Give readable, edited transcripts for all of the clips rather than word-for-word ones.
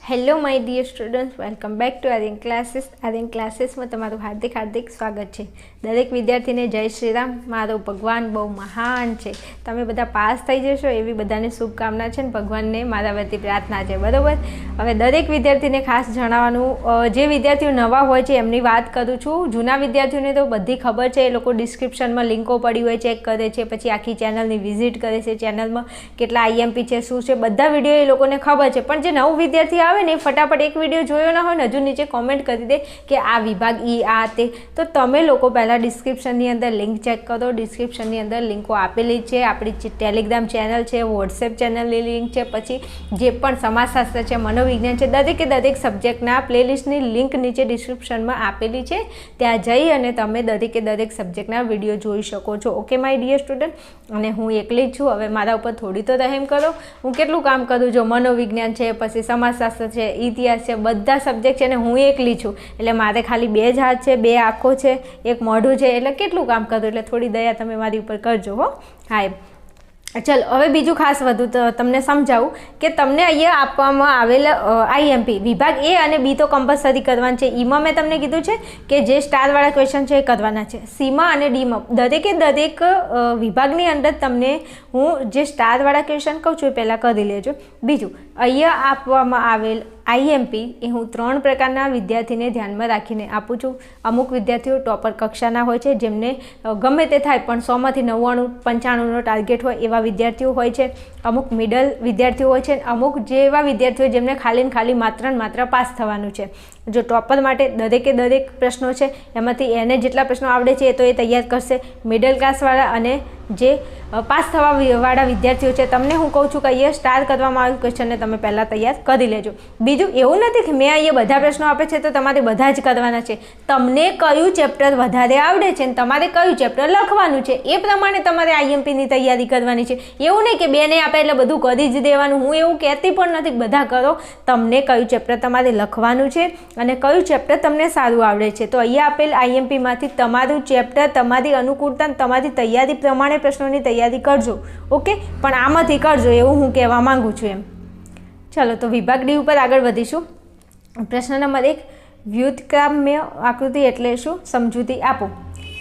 Hello my dear students, welcome back to Aryan Classes. Aryan ક્લાસીસમાં તમારું હાર્દિક હાર્દિક સ્વાગત છે. દરેક વિદ્યાર્થીને જય શ્રી રામ. મારો ભગવાન બહુ મહાન છે. તમે બધા પાસ થઈ જશો એવી બધાને શુભકામના છે ને ભગવાનને મારા વતી પ્રાર્થના છે, બરાબર. હવે દરેક વિદ્યાર્થીને ખાસ જણાવવાનું, જે વિદ્યાર્થીઓ નવા હોય છે એમની વાત કરું છું. જૂના વિદ્યાર્થીઓને તો બધી ખબર છે, એ લોકો ડિસ્ક્રિપ્શનમાં લિંકો પડી હોય ચેક કરે છે, પછી આખી ચેનલની વિઝિટ કરે છે, ચેનલમાં કેટલા આઈએમપી છે, શું છે, બધા વિડીયો એ લોકોને ખબર છે. પણ જે નવું વિદ્યાર્થી આવે ને ફટાફટ એક વિડીયો જોયો ના હોય ને હજુ નીચે કોમેન્ટ કરી દે કે આ વિભાગ ઈ આ તે, તો તમે લોકો પહેલાં ડિસ્ક્રિપ્શનની અંદર લિંક ચેક કરો. ડિસ્ક્રિપ્શનની અંદર લિંકો આપેલી છે. આપણી ટેલિગ્રામ ચેનલ છે, વોટ્સએપ ચેનલની લિંક છે, પછી જે પણ સમાજશાસ્ત્ર છે, મનોવિજ્ઞાન છે, દરેકે દરેક સબ્જેક્ટના પ્લેલિસ્ટની લિંક નીચે ડિસ્ક્રિપ્શનમાં આપેલી છે. ત્યાં જઈ અને તમે દરેકે દરેક સબ્જેક્ટના વિડીયો જોઈ શકો છો. Okay my dear student. અને હું એકલી જ છું. હવે મારા ઉપર થોડી તો રહેમ કરો. હું કેટલું કામ કરું છું. મનોવિજ્ઞાન છે, પછી સમાજશાસ્ત્ર છે, ઇતિહાસ છે, બધા સબ્જેક્ટ છે ને હું એકલી છું. એટલે મારે ખાલી 2 જ હાથ છે, 2 આંખો છે, 1 મોઢું છે, એટલે કેટલું કામ કરું. એટલે થોડી દયા તમે મારી ઉપર કરજો હો. હા, ચલો હવે બીજું ખાસ વધુ તમને સમજાવું કે તમને અહીંયા આપવામાં આવેલ આઈએમપી વિભાગ એ અને બી તો કમ્પલસરી કરવાનું છે. ઈમાં મેં તમને કીધું છે કે જે સ્ટારવાળા ક્વેશ્ચન છે એ કરવાના છે. સીમાં અને ડીમાં દરેકે દરેક વિભાગની અંદર તમને હું જે સ્ટારવાળા ક્વેશ્ચન કહું છું એ પહેલાં કરી લેજો. બીજું અહીંયા આપવામાં આવેલ આઈએમપી એ હું 3 પ્રકારના વિદ્યાર્થીને ધ્યાનમાં રાખીને આપું છું. અમુક વિદ્યાર્થીઓ ટોપર કક્ષાના હોય છે, જેમને ગમે તે થાય પણ 100માંથી 99-95નો ટાર્ગેટ હોય એવા વિદ્યાર્થીઓ હોય છે. અમુક મિડલ વિદ્યાર્થીઓ હોય છે. અમુક જેવા વિદ્યાર્થીઓ જેમને ખાલી ને ખાલી માત્ર ને માત્ર પાસ થવાનું છે. જો ટોપર માટે દરેકે દરેક પ્રશ્નો છે એમાંથી એને જેટલા પ્રશ્નો આવડે છે એ તો એ તૈયાર કરશે. મિડલ ક્લાસવાળા અને જે પાસ થવાવાળા વિદ્યાર્થીઓ છે તમને હું કહું છું કે અહીંયા સ્ટાર કરવામાં આવેલ ક્વેશ્ચનને તમે પહેલાં તૈયાર કરી લેજો. બીજું એવું નથી કે મેં અહીંયા બધા પ્રશ્નો આપે છે તો તમારે બધા જ કરવાના છે. તમને કયું ચેપ્ટર વધારે આવડે છે ને તમારે કયું ચેપ્ટર લખવાનું છે એ પ્રમાણે તમારે આઈએમપીની તૈયારી કરવાની છે. એવું નહીં કે 2 નહીં આપે એટલે બધું કરી જ દેવાનું. હું એવું કહેતી પણ નથી બધા કરો. તમને કયું ચેપ્ટર તમારે લખવાનું છે અને કયું ચેપ્ટર તમને સારું આવડે છે. તો અહીંયા આપેલ આઈએમપીમાંથી તમારું ચેપ્ટર તમારી અનુકૂળતા તમારી તૈયારી પ્રમાણે પ્રશ્નોની તૈયારી કરજો. ઓકે, પણ આમાંથી કરજો એવું હું કહેવા માંગુ છું એમ. ચલો તો વિભાગ ડી ઉપર આગળ વધીશું. પ્રશ્ન નંબર 1, વ્યુત્ક્રામ્ય આકૃતિ એટલે શું? સમજૂતી આપો.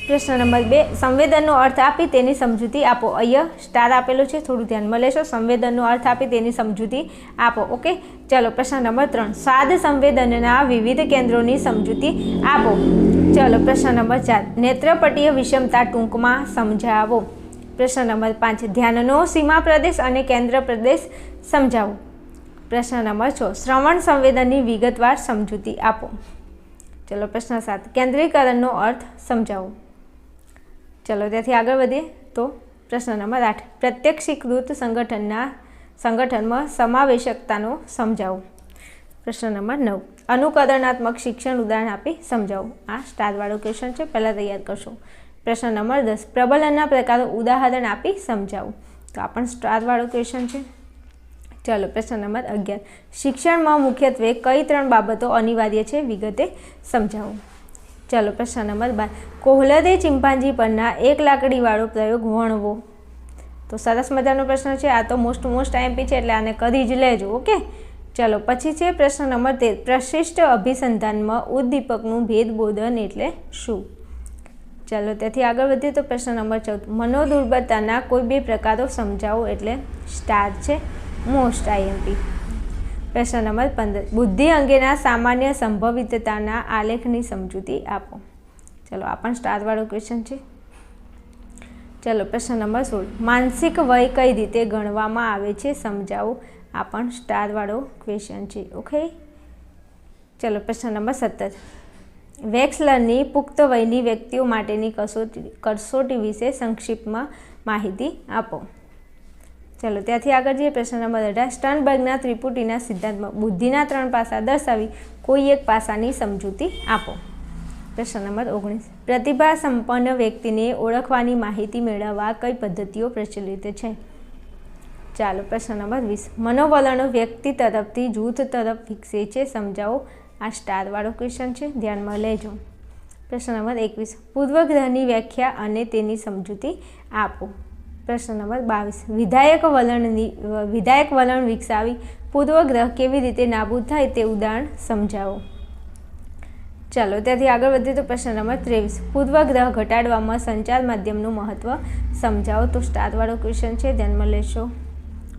પ્રશ્ન નંબર 2, સંવેદનનો અર્થ આપી તેની સમજૂતી આપો. અહીંયા સ્ટાર આપેલો છે, થોડું ધ્યાનમાં લેશો. સંવેદનનો અર્થ આપી તેની સમજૂતી આપો. ઓકે, ચલો પ્રશ્ન નંબર 3, સ્વાદ સંવેદનના વિવિધ કેન્દ્રોની સમજૂતી આપો. ચલો પ્રશ્ન નંબર 4, નેત્રપટીય વિષમતા ટૂંકમાં સમજાવો. પ્રશ્ન નંબર 5, ધ્યાનનો સીમા પ્રદેશ અને કેન્દ્ર પ્રદેશ સમજાવો. પ્રશ્ન નંબર 6, શ્રવણ સંવેદનની વિગતવાર સમજૂતી આપો. ચલો પ્રશ્ન 7, કેન્દ્રીકરણનો અર્થ સમજાવો. ચલો ત્યાંથી આગળ વધીએ તો પ્રશ્ન નંબર 8, પ્રત્યક્ષીકૃત સંગઠનમાં સમાવેશકતાનો સમજાવો. પ્રશ્ન નંબર 9, અનુકરણાત્મક શિક્ષણ ઉદાહરણ આપી સમજાવો. આ સ્ટારવાળો ક્વેશ્ચન છે, પહેલાં તૈયાર કરશો. પ્રશ્ન નંબર 10, પ્રબલનના પ્રકારો ઉદાહરણ આપી સમજાવો. તો આ પણ સ્ટારવાળો ક્વેશ્ચન છે. ચાલો પ્રશ્ન નંબર 11, શિક્ષણમાં મુખ્યત્વે કઈ 3 બાબતો અનિવાર્ય છે વિગતે સમજાવો. ચાલો પ્રશ્ન નંબર 12, કોહલરે ચિમ્પાન્જી પરના એક લાકડીવાળો પ્રયોગ વર્ણવો. તો સરસ મજાનો પ્રશ્ન છે. આ તો મોસ્ટ આઈએમપી છે એટલે આને કરી જ લેજો. ઓકે, ચાલો પછી છે પ્રશ્ન નંબર 13, પ્રશિષ્ટ અભિસંધાનમાં ઉદ્દીપકનું ભેદબોધન એટલે શું? ચાલો ત્યાંથી આગળ વધીએ તો પ્રશ્ન નંબર 14, મનોદુર્બળતાના કોઈ 2 પ્રકારો સમજાવો એટલે સ્ટાર છે, મોસ્ટ આઈએમપી. પ્રશ્ન નંબર 15, બુદ્ધિ અંગેના સામાન્ય સંભવિતતાના આલેખની સમજૂતી આપો. ચલો આ પણ સ્ટારવાળો ક્વેશ્ચન છે. ચલો પ્રશ્ન નંબર 16, માનસિક વય કઈ રીતે ગણવામાં આવે છે સમજાવો. આ પણ સ્ટારવાળો ક્વેશ્ચન છે. ઓકે, ચલો પ્રશ્ન નંબર 17, વેક્સલરની પુખ્ત વયની વ્યક્તિઓ માટેની કસોટી વિશે સંક્ષિપ્તમાં માહિતી આપો. ચલો ત્યાંથી આગળ જઈએ. પ્રશ્ન નંબર 18, સ્ટર્નબર્ગના ત્રિપુટીના સિદ્ધાંતમાં બુદ્ધિના 3 પાસા દર્શાવી કોઈ એક પાસાની સમજૂતી આપો. પ્રશ્ન નંબર 19, પ્રતિભા સંપન્ન વ્યક્તિને ઓળખવાની માહિતી મેળવવા કઈ પદ્ધતિઓ પ્રચલિત છે? ચાલો પ્રશ્ન નંબર 20, મનોવલણો વ્યક્તિ તરફથી જૂથ તરફ વિકસે છે સમજાવો. આ સ્ટારવાળો ક્વેશ્ચન છે, ધ્યાનમાં લેજો. પ્રશ્ન નંબર 21, પૂર્વગ્રહની વ્યાખ્યા અને તેની સમજૂતી આપો. પ્રશ્ન નંબર 22, વિધાયક વલણ વિકસાવી પૂર્વગ્રહ કેવી રીતે નાબૂદ થાય તે ઉદાહરણ સમજાવો. ચાલો ત્યાંથી આગળ વધીએ તો પ્રશ્ન નંબર 23, પૂર્વગ્રહ ઘટાડવામાં સંચાર માધ્યમનું મહત્વ સમજાવો. તો સ્ટારવાળો ક્વેશ્ચન છે, ધ્યાનમાં લેશો.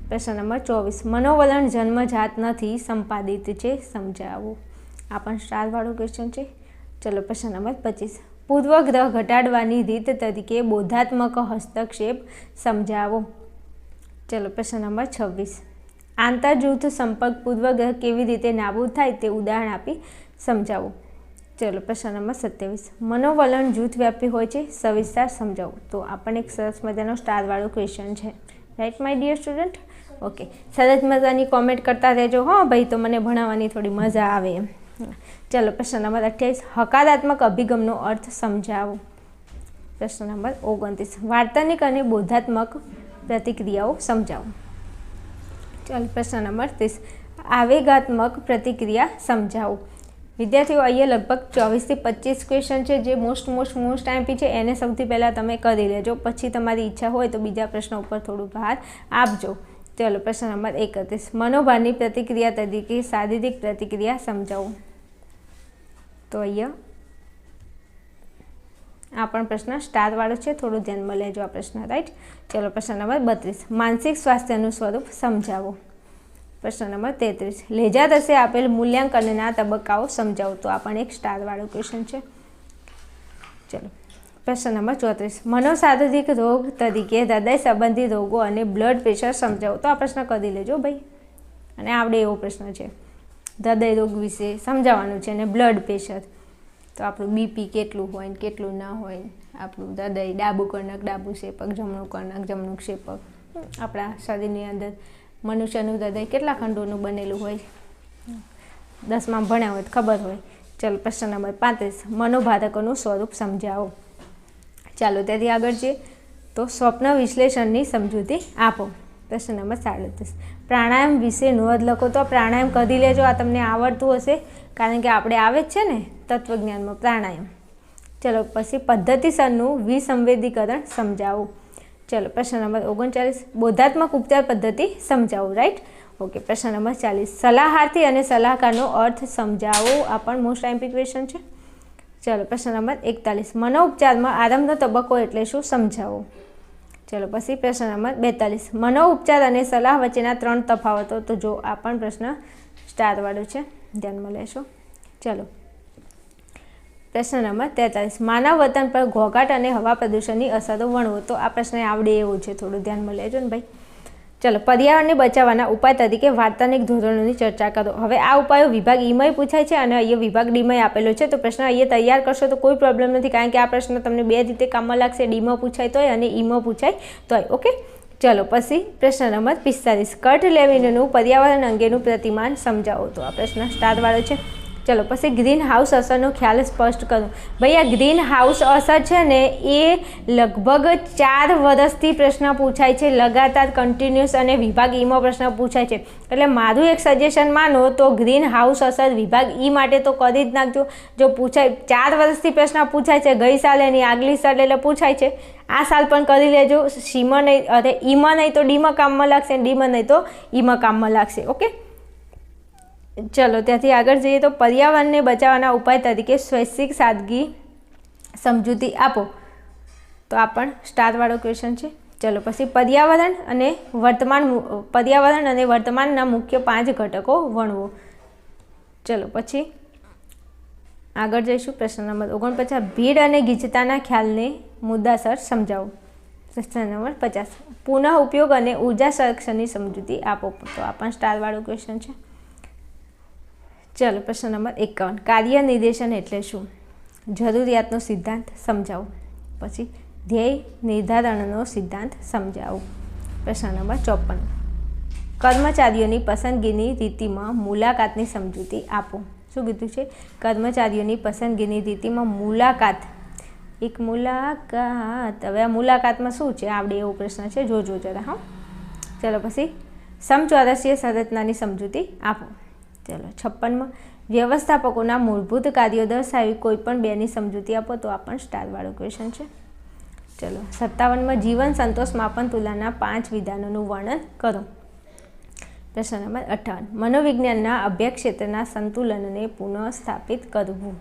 પ્રશ્ન નંબર 24, મનોવલણ જન્મજાત નથી, સંપાદિત છે, સમજાવો. આ પણ સ્ટારવાળો ક્વેશ્ચન છે. ચલો પ્રશ્ન નંબર 25, પૂર્વગ્રહ ઘટાડવાની રીત તરીકે બોધાત્મક હસ્તક્ષેપ સમજાવો. ચલો પ્રશ્ન નંબર 26, આંતરજૂથ સંપર્ક પૂર્વગ્રહ કેવી રીતે નાબૂદ થાય તે ઉદાહરણ આપી સમજાવો. ચલો પ્રશ્ન નંબર 27, મનોવલણ જૂથવ્યાપી હોય છે, સવિસ્તાર સમજાવો. તો આ પણ એક સરસ મજાનો સ્ટારવાળો ક્વેશ્ચન છે. Right my dear student? Okay, સરસ મજાની કોમેન્ટ કરતા રહેજો. હા ભાઈ, તો મને ભણાવવાની થોડી મજા આવે એમ. ચલો પ્રશ્ન નંબર 28, હકારાત્મક અભિગમનો અર્થ સમજાવો. પ્રશ્ન નંબર 29, વાર્તનિક અને બોધાત્મક પ્રતિક્રિયાઓ સમજાવો. ચાલો પ્રશ્ન નંબર 30, આવેગાત્મક પ્રતિક્રિયા સમજાવો. વિદ્યાર્થીઓ, અહીંયા લગભગ 24 થી 25 ક્વેશ્ચન છે, જે મોસ્ટ આઈએમપી છે. એને સૌથી પહેલાં તમે કરી લેજો, પછી તમારી ઈચ્છા હોય તો બીજા પ્રશ્ન ઉપર થોડું ભાર આપજો. ચાલો પ્રશ્ન નંબર 31, મનોભારની પ્રતિક્રિયા તરીકે શારીરિક પ્રતિક્રિયા સમજાવો. તો અહીંયા આ પણ પ્રશ્ન સ્ટારવાળો છે, થોડું ધ્યાનમાં લેજો આ પ્રશ્ન. રાઈટ. ચલો પ્રશ્ન નંબર 32, માનસિક સ્વાસ્થ્યનું સ્વરૂપ સમજાવો. પ્રશ્ન નંબર 33, લેજારસે આપેલ મૂલ્યાંકનના તબક્કાઓ સમજાવો. તો આ પણ એક સ્ટારવાળો ક્વેશ્ચન છે. ચલો પ્રશ્ન નંબર 34, મનોશારીરિક રોગ તરીકે હૃદય સંબંધી રોગો અને બ્લડ પ્રેશર સમજાવો. તો આ પ્રશ્ન કરી લેજો ભાઈ, અને આવડે એવો પ્રશ્ન છે. હૃદય રોગ વિશે સમજાવવાનું છે, અને બ્લડ પ્રેશર. તો આપણું બીપી કેટલું હોય ને કેટલું ના હોય, આપણું હૃદય, ડાબું કર્ણક, ડાબું ક્ષેપક, જમણું કર્ણક, જમણું ક્ષેપક, આપણા શરીરની અંદર મનુષ્યનું હૃદય કેટલા ખંડોનું બનેલું હોય, 10માં ભણ્યા હોય તો ખબર હોય. ચાલો પ્રશ્ન નંબર 35, મનોભારકોનું સ્વરૂપ સમજાવો. ચાલો ત્યાંથી આગળ જઈએ તો સ્વપ્ન વિશ્લેષણની સમજૂતી આપો. પ્રશ્ન નંબર 37, પ્રાણાયામ વિશે નોંધ લખો. તો પ્રાણાયામ કરી લેજો, આ તમને આવડતું હશે, કારણ કે આપણે આવે જ છે ને તત્વજ્ઞાનમાં પ્રાણાયામ. ચલો પછી પદ્ધતિસરનું વિસંવેદીકરણ સમજાવો. ચલો પ્રશ્ન નંબર 39, બોધાત્મક ઉપચાર પદ્ધતિ સમજાવો. રાઈટ. ઓકે. પ્રશ્ન નંબર 40, સલાહાર્થી અને સલાહકારનો અર્થ સમજાવો. આ પણ મોસ્ટ આઈએમપી ક્વેશ્ચન છે. ચલો પ્રશ્ન નંબર 41, મનોઉપચારમાં આરંભનો તબક્કો એટલે શું સમજાવો. ચલો પછી પ્રશ્ન નંબર 42, મનોઉપચાર અને સલાહ વચ્ચેના 3 તફાવતો. તો જો આ પણ પ્રશ્ન સ્ટારવાળો છે, ધ્યાનમાં લેશો. ચલો પ્રશ્ન નંબર 43, માનવ વતન પર ઘોંઘાટ અને હવા પ્રદૂષણની અસરો વર્ણવો. તો આ પ્રશ્ન આવડે એવું છે, થોડું ધ્યાનમાં લેજો ને ભાઈ. ચલો પર્યાવરણને બચાવવાના ઉપાય તરીકે વાર્તાનિક ધોરણોની ચર્ચા કરો. હવે આ ઉપાયો વિભાગ ઈમાં પૂછાય છે અને અહીંયા વિભાગ ડીમાં આપેલો છે. તો પ્રશ્ન અહીંયા તૈયાર કરશો તો કોઈ પ્રોબ્લેમ નથી, કારણ કે આ પ્રશ્ન તમને 2 રીતે કામમાં લાગશે. ડીમાં પૂછાય તોય અને ઈમાં પૂછાય તોય. ઓકે. ચલો પછી પ્રશ્ન નંબર 45, કર્ટ લેવિનનું પર્યાવરણ અંગેનું પ્રતિમાન સમજાવો. તો આ પ્રશ્ન સ્ટારવાળો છે. ચલો પછી ગ્રીન હાઉસ અસરનો ખ્યાલ સ્પષ્ટ કરો. ભાઈ આ ગ્રીન હાઉસ અસર છે ને એ લગભગ 4 વર્ષથી પ્રશ્ન પૂછાય છે, લગાતાર કન્ટિન્યુઅસ, અને વિભાગ ઈમાં પ્રશ્ન પૂછાય છે. એટલે મારું એક સજેશન માનો તો ગ્રીન હાઉસ અસર વિભાગ ઈ માટે તો કરી જ નાખજો. જો પૂછાય, 4 વર્ષથી પ્રશ્ન પૂછાય છે, ગઈ સાલ એની આગલી સાલ એટલે પૂછાય છે, આ સાલ પણ કરી લેજો. સીમાં નહીં, અરે ઈમાં નહીં તો ડીમાં કામમાં લાગશે, ડીમાં નહીં તો ઈમાં કામમાં લાગશે. ઓકે. ચલો ત્યાંથી આગળ જઈએ તો પર્યાવરણને બચાવવાના ઉપાય તરીકે સ્વૈચ્છિક સાદગી સમજૂતી આપો. તો આ પણ સ્ટારવાળો ક્વેશ્ચન છે. ચલો પછી પર્યાવરણ અને વર્તમાનના મુખ્ય 5 ઘટકો વર્ણવો. ચલો પછી આગળ જઈશું. પ્રશ્ન નંબર 49, ભીડ અને ગીચતાના ખ્યાલને મુદ્દાસર સમજાવો. પ્રશ્ન નંબર 50, પુનઃ ઉપયોગ અને ઉર્જા સંરક્ષણની સમજૂતી આપો. તો આ પણ સ્ટારવાળો ક્વેશ્ચન છે. ચલો પ્રશ્ન નંબર 51, કાર્ય નિર્દેશન એટલે શું. જરૂરિયાતનો સિદ્ધાંત સમજાવો. પછી ધ્યેય નિર્ધારણનો સિદ્ધાંત સમજાવો. પ્રશ્ન નંબર 54, કર્મચારીઓની પસંદગીની રીતિમાં મુલાકાતની સમજૂતી આપો. શું કીધું છે? કર્મચારીઓની પસંદગીની રીતિમાં મુલાકાત, એક મુલાકાત. હવે આ મુલાકાતમાં શું છે આવડે એવો પ્રશ્ન છે, જોજો જરા. હા. ચલો પછી સમચોરસીય સંરચનાની સમજૂતી આપો. ચલો 56માં, વ્યવસ્થાપકોના મૂળભૂત કાર્યો દર્શાવી કોઈ પણ 2ની સમજૂતી આપો. તો આ પણ સ્ટારવાળો ક્વેશ્ચન છે. ચલો 57માં, જીવન સંતોષ માપન તુલનાના 5 વિધાનોનું વર્ણન કરો. પ્રશ્ન નંબર 58 મનોવિજ્ઞાનના અભ્યાસ ક્ષેત્રના સંતુલનને પુનઃસ્થાપિત કરવું.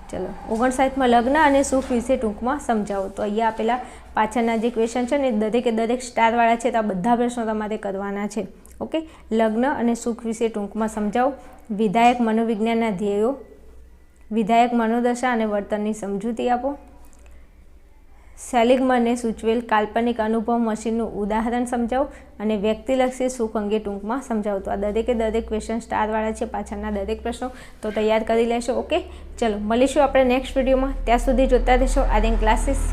ચલો 59માં લગ્ન અને સુખ વિશે ટૂંકમાં સમજાવો. તો અહીંયા આપેલા પાછળના જે ક્વેશ્ચન છે ને દરેક સ્ટારવાળા છે તો આ બધા પ્રશ્નો તમારે કરવાના છે. ઓકે, લગ્ન અને સુખ વિશે ટૂંકમાં સમજાવો. વિધાયક મનોવિજ્ઞાનના ધ્યેયો, વિધાયક મનોદશા અને વર્તનની સમજૂતી આપો. સેલિગમને સૂચવેલ કાલ્પનિક અનુભવ મશીનનું ઉદાહરણ સમજાવો અને વ્યક્તિલક્ષી સુખ અંગે ટૂંકમાં સમજાવો. તો આ દરેક ક્વેશ્ચન સ્ટારવાળા છે પાછળના દરેક પ્રશ્નો, તો તૈયાર કરી લેશો. ઓકે, ચલો મળીશું આપણે નેક્સ્ટ વિડીયોમાં. ત્યાં સુધી જોતા રહેશો આર્યન ક્લાસીસ.